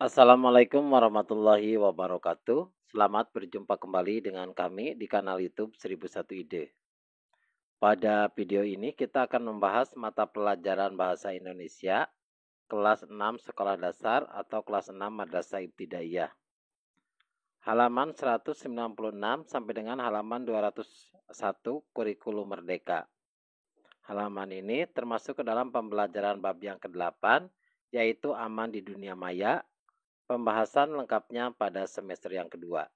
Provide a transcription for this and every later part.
Assalamualaikum warahmatullahi wabarakatuh. Selamat berjumpa kembali dengan kami di kanal YouTube 1001 Ide. Pada video ini kita akan membahas mata pelajaran bahasa Indonesia kelas 6 sekolah dasar atau kelas 6 madrasah ibtidaiyah. Halaman 196 sampai dengan halaman 201 kurikulum merdeka. Halaman ini termasuk ke dalam pembelajaran bab yang ke-8 yaitu aman di dunia maya. Pembahasan lengkapnya pada semester yang kedua.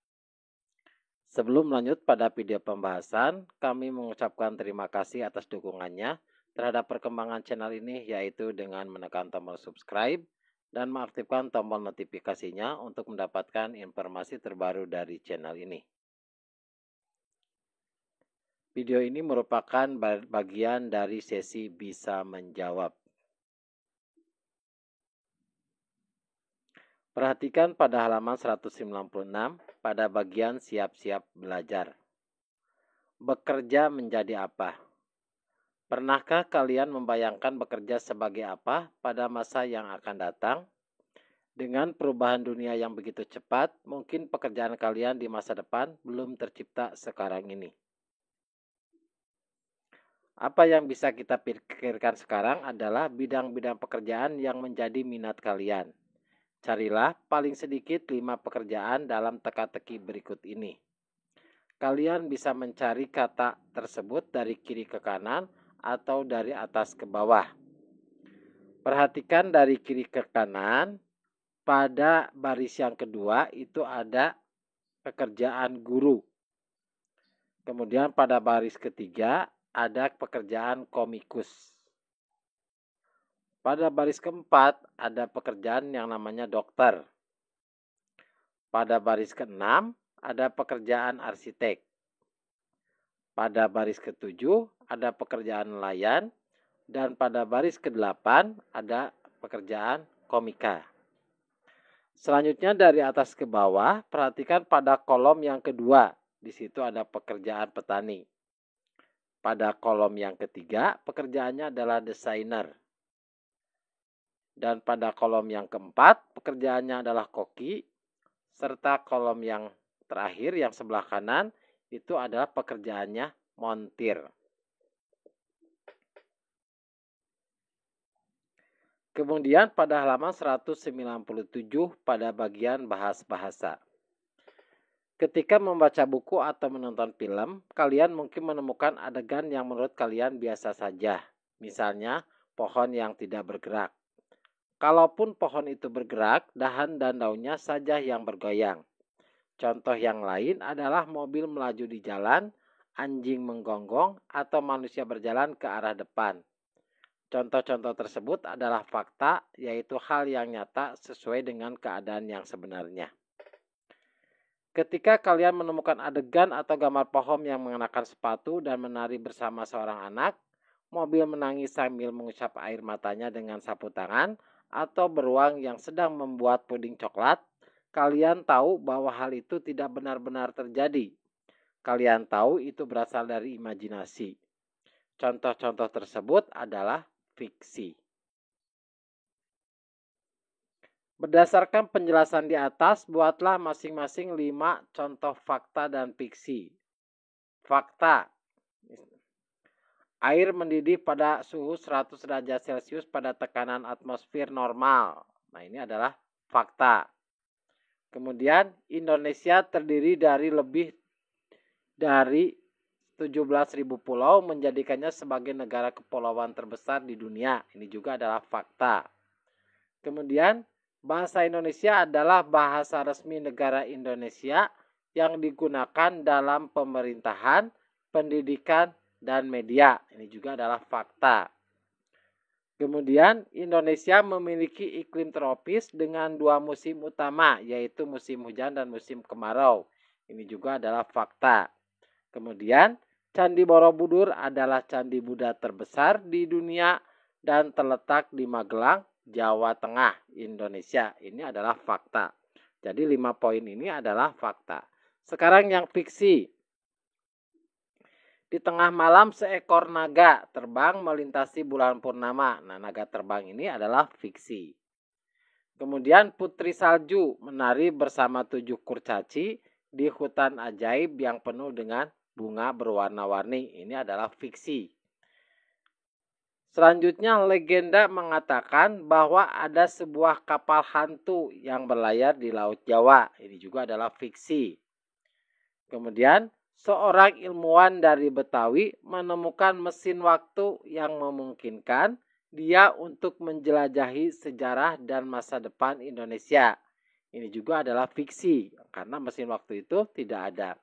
Sebelum lanjut pada video pembahasan, kami mengucapkan terima kasih atas dukungannya terhadap perkembangan channel ini, yaitu dengan menekan tombol subscribe dan mengaktifkan tombol notifikasinya untuk mendapatkan informasi terbaru dari channel ini. Video ini merupakan bagian dari sesi bisa menjawab. Perhatikan pada halaman 196 pada bagian siap-siap belajar. Bekerja menjadi apa? Pernahkah kalian membayangkan bekerja sebagai apa pada masa yang akan datang? Dengan perubahan dunia yang begitu cepat, mungkin pekerjaan kalian di masa depan belum tercipta sekarang ini. Apa yang bisa kita pikirkan sekarang adalah bidang-bidang pekerjaan yang menjadi minat kalian. Carilah paling sedikit 5 pekerjaan dalam teka-teki berikut ini. Kalian bisa mencari kata tersebut dari kiri ke kanan atau dari atas ke bawah. Perhatikan dari kiri ke kanan, pada baris yang kedua itu ada pekerjaan guru. Kemudian pada baris ketiga ada pekerjaan komikus. Pada baris keempat ada pekerjaan yang namanya dokter. Pada baris keenam ada pekerjaan arsitek. Pada baris ketujuh ada pekerjaan nelayan. Dan pada baris ke-8 ada pekerjaan komika. Selanjutnya dari atas ke bawah, perhatikan pada kolom yang kedua. Di situ ada pekerjaan petani. Pada kolom yang ketiga, pekerjaannya adalah desainer. Dan pada kolom yang keempat, pekerjaannya adalah koki. Serta kolom yang terakhir, yang sebelah kanan, itu adalah pekerjaannya montir. Kemudian pada halaman 197 pada bagian bahas bahasa. Ketika membaca buku atau menonton film, kalian mungkin menemukan adegan yang menurut kalian biasa saja. Misalnya, pohon yang tidak bergerak. Kalaupun pohon itu bergerak, dahan dan daunnya saja yang bergoyang. Contoh yang lain adalah mobil melaju di jalan, anjing menggonggong, atau manusia berjalan ke arah depan. Contoh-contoh tersebut adalah fakta, yaitu hal yang nyata sesuai dengan keadaan yang sebenarnya. Ketika kalian menemukan adegan atau gambar pohon yang mengenakan sepatu dan menari bersama seorang anak, mobil menangis sambil mengusap air matanya dengan sapu tangan, atau beruang yang sedang membuat puding coklat, kalian tahu bahwa hal itu tidak benar-benar terjadi. Kalian tahu itu berasal dari imajinasi. Contoh-contoh tersebut adalah fiksi. Berdasarkan penjelasan di atas, buatlah masing-masing 5 contoh fakta dan fiksi. Fakta. Air mendidih pada suhu 100 derajat Celcius pada tekanan atmosfer normal. Nah, ini adalah fakta. Kemudian, Indonesia terdiri dari lebih dari 17.000 pulau, menjadikannya sebagai negara kepulauan terbesar di dunia. Ini juga adalah fakta. Kemudian, bahasa Indonesia adalah bahasa resmi negara Indonesia yang digunakan dalam pemerintahan, pendidikan, dan media. Ini juga adalah fakta. Kemudian Indonesia memiliki iklim tropis dengan 2 musim utama, yaitu musim hujan dan musim kemarau. Ini juga adalah fakta. Kemudian Candi Borobudur adalah candi Buddha terbesar di dunia dan terletak di Magelang, Jawa Tengah, Indonesia. Ini adalah fakta. Jadi 5 poin ini adalah fakta. Sekarang yang fiksi. Di tengah malam seekor naga terbang melintasi bulan purnama. Nah, naga terbang ini adalah fiksi. Kemudian Putri Salju menari bersama 7 kurcaci di hutan ajaib yang penuh dengan bunga berwarna-warni. Ini adalah fiksi. Selanjutnya legenda mengatakan bahwa ada sebuah kapal hantu yang berlayar di Laut Jawa. Ini juga adalah fiksi. Kemudian seorang ilmuwan dari Betawi menemukan mesin waktu yang memungkinkan dia untuk menjelajahi sejarah dan masa depan Indonesia. Ini juga adalah fiksi karena mesin waktu itu tidak ada.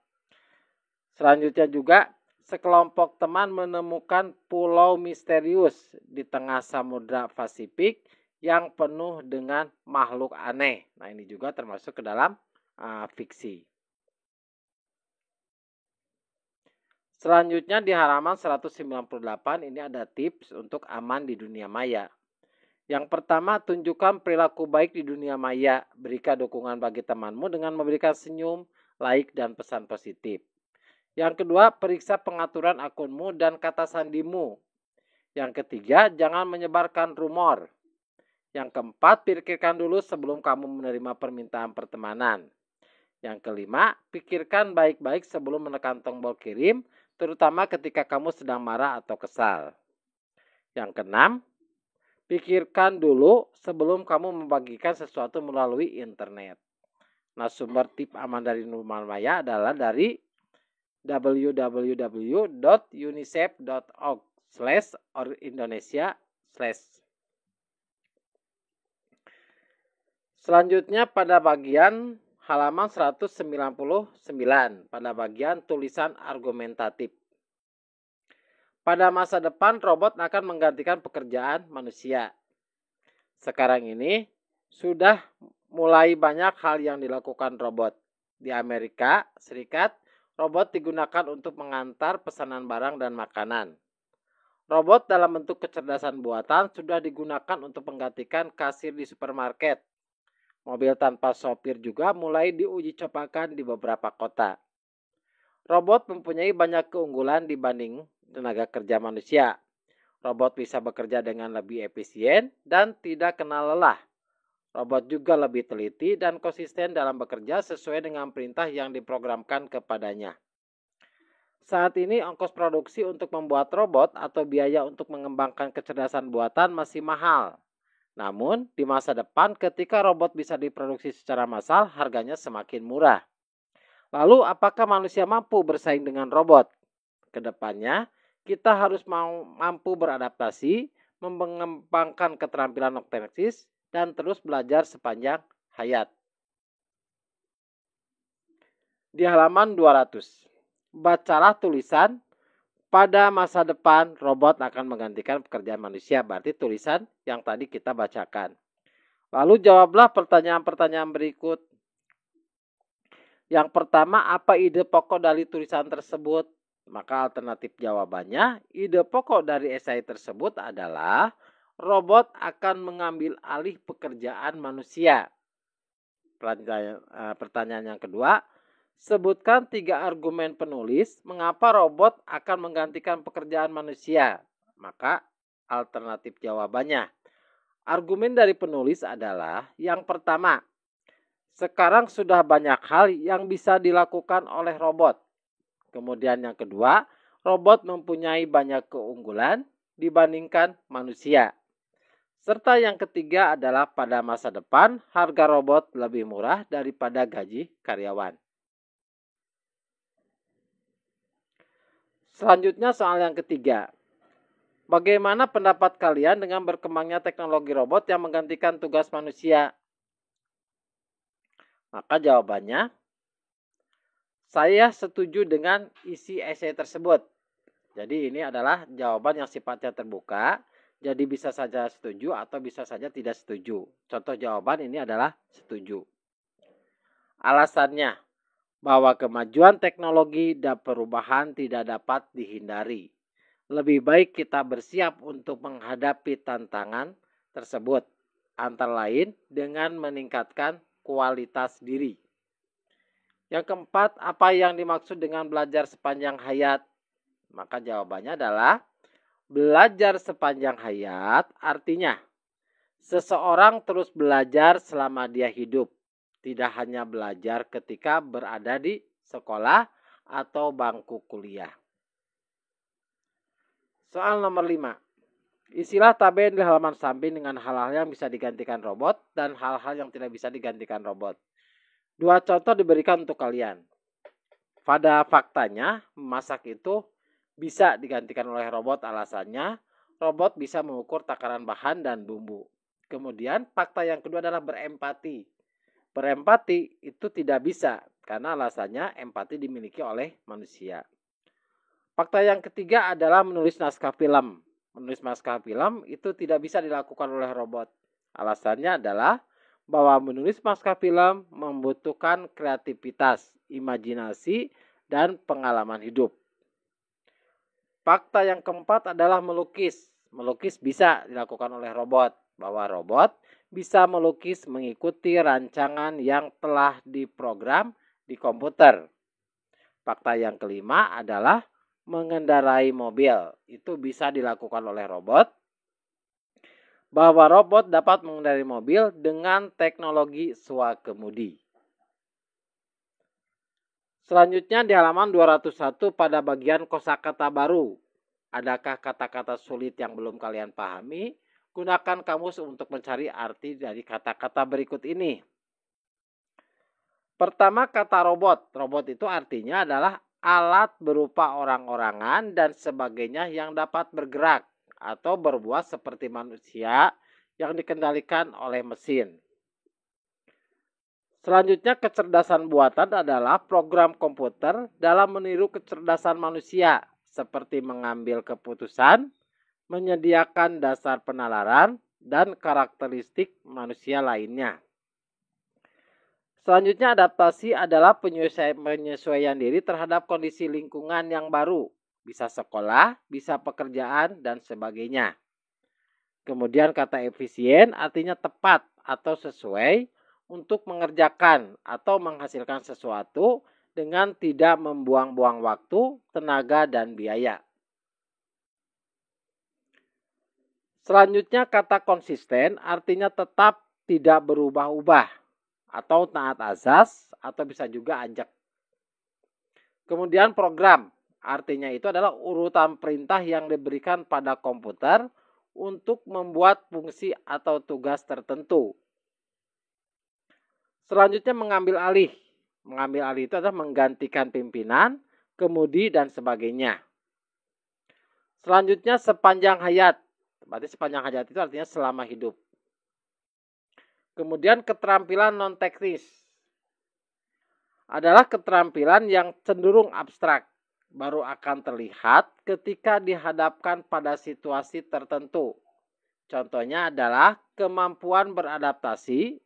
Selanjutnya juga sekelompok teman menemukan pulau misterius di tengah Samudra Pasifik yang penuh dengan makhluk aneh. Nah, ini juga termasuk ke dalam fiksi. Selanjutnya di halaman 198 ini ada tips untuk aman di dunia maya. Yang pertama, tunjukkan perilaku baik di dunia maya. Berikan dukungan bagi temanmu dengan memberikan senyum, like, dan pesan positif. Yang kedua, periksa pengaturan akunmu dan kata sandimu. Yang ketiga, jangan menyebarkan rumor. Yang keempat, pikirkan dulu sebelum kamu menerima permintaan pertemanan. Yang kelima, pikirkan baik-baik sebelum menekan tombol kirim, terutama ketika kamu sedang marah atau kesal. Yang keenam, pikirkan dulu sebelum kamu membagikan sesuatu melalui internet. Nah, sumber tip aman dari dunia maya adalah dari www.unicef.org/Indonesia/. Selanjutnya pada bagian halaman 199 pada bagian tulisan argumentatif. Pada masa depan robot akan menggantikan pekerjaan manusia. Sekarang ini sudah mulai banyak hal yang dilakukan robot. Di Amerika Serikat, robot digunakan untuk mengantar pesanan barang dan makanan. Robot dalam bentuk kecerdasan buatan sudah digunakan untuk menggantikan kasir di supermarket. Mobil tanpa sopir juga mulai diuji cobakan di beberapa kota. Robot mempunyai banyak keunggulan dibanding tenaga kerja manusia. Robot bisa bekerja dengan lebih efisien dan tidak kenal lelah. Robot juga lebih teliti dan konsisten dalam bekerja sesuai dengan perintah yang diprogramkan kepadanya. Saat ini ongkos produksi untuk membuat robot atau biaya untuk mengembangkan kecerdasan buatan masih mahal. Namun, di masa depan ketika robot bisa diproduksi secara massal, harganya semakin murah. Lalu, apakah manusia mampu bersaing dengan robot? Kedepannya, kita harus mampu beradaptasi, mengembangkan keterampilan otomatis, dan terus belajar sepanjang hayat. Di halaman 200. Bacalah tulisan, pada masa depan robot akan menggantikan pekerjaan manusia. Berarti tulisan yang tadi kita bacakan. Lalu jawablah pertanyaan-pertanyaan berikut. Yang pertama, apa ide pokok dari tulisan tersebut? Maka alternatif jawabannya, ide pokok dari esai tersebut adalah robot akan mengambil alih pekerjaan manusia. Pertanyaan yang kedua, sebutkan 3 argumen penulis mengapa robot akan menggantikan pekerjaan manusia. Maka alternatif jawabannya. Argumen dari penulis adalah yang pertama, sekarang sudah banyak hal yang bisa dilakukan oleh robot. Kemudian yang kedua, robot mempunyai banyak keunggulan dibandingkan manusia. Serta yang ketiga adalah pada masa depan harga robot lebih murah daripada gaji karyawan. Selanjutnya soal yang ketiga. Bagaimana pendapat kalian dengan berkembangnya teknologi robot yang menggantikan tugas manusia? Maka jawabannya, saya setuju dengan isi esai tersebut. Jadi ini adalah jawaban yang sifatnya terbuka. Jadi bisa saja setuju atau bisa saja tidak setuju. Contoh jawaban ini adalah setuju. Alasannya, bahwa kemajuan teknologi dan perubahan tidak dapat dihindari. Lebih baik kita bersiap untuk menghadapi tantangan tersebut, antara lain dengan meningkatkan kualitas diri. Yang keempat, apa yang dimaksud dengan belajar sepanjang hayat? Maka jawabannya adalah belajar sepanjang hayat artinya Seseorang terus belajar selama dia hidup, tidak hanya belajar ketika berada di sekolah atau bangku kuliah. Soal nomor 5. Isilah tabel di halaman samping dengan hal-hal yang bisa digantikan robot dan hal-hal yang tidak bisa digantikan robot. 2 contoh diberikan untuk kalian. Pada faktanya, memasak itu bisa digantikan oleh robot. Alasannya, robot bisa mengukur takaran bahan dan bumbu. Kemudian, fakta yang kedua adalah berempati. Berempati itu tidak bisa, karena alasannya empati dimiliki oleh manusia. Fakta yang ketiga adalah menulis naskah film. Menulis naskah film itu tidak bisa dilakukan oleh robot. Alasannya adalah bahwa menulis naskah film membutuhkan kreativitas, imajinasi, dan pengalaman hidup. Fakta yang keempat adalah melukis. Melukis bisa dilakukan oleh robot, bahwa robot bisa melukis mengikuti rancangan yang telah diprogram di komputer. Fakta yang kelima adalah mengendarai mobil. Itu bisa dilakukan oleh robot, bahwa robot dapat mengendarai mobil dengan teknologi swakemudi. Selanjutnya di halaman 201 pada bagian kosakata baru. Adakah kata-kata sulit yang belum kalian pahami? Gunakan kamus untuk mencari arti dari kata-kata berikut ini. Pertama, kata robot. Robot itu artinya adalah alat berupa orang-orangan dan sebagainya yang dapat bergerak atau berbuat seperti manusia yang dikendalikan oleh mesin. Selanjutnya, kecerdasan buatan adalah program komputer dalam meniru kecerdasan manusia, seperti mengambil keputusan, menyediakan dasar penalaran, dan karakteristik manusia lainnya. Selanjutnya, adaptasi adalah penyesuaian diri terhadap kondisi lingkungan yang baru. Bisa sekolah, bisa pekerjaan, dan sebagainya. Kemudian kata efisien artinya tepat atau sesuai untuk mengerjakan atau menghasilkan sesuatu dengan tidak membuang-buang waktu, tenaga, dan biaya. Selanjutnya kata konsisten artinya tetap tidak berubah-ubah atau taat azas atau bisa juga ajak. Kemudian program artinya itu adalah urutan perintah yang diberikan pada komputer untuk membuat fungsi atau tugas tertentu. Selanjutnya mengambil alih. Mengambil alih itu adalah menggantikan pimpinan, kemudi, dan sebagainya. Selanjutnya sepanjang hayat. Berarti sepanjang hayat itu artinya selama hidup. Kemudian keterampilan non-teknis adalah keterampilan yang cenderung abstrak, baru akan terlihat ketika dihadapkan pada situasi tertentu. Contohnya adalah kemampuan beradaptasi,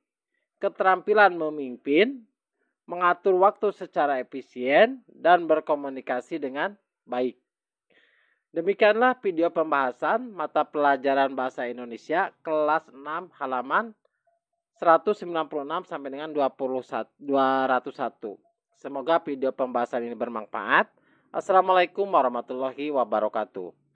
keterampilan memimpin, mengatur waktu secara efisien, dan berkomunikasi dengan baik. Demikianlah video pembahasan mata pelajaran Bahasa Indonesia kelas 6 halaman 196 sampai dengan 201. Semoga video pembahasan ini bermanfaat. Assalamualaikum warahmatullahi wabarakatuh.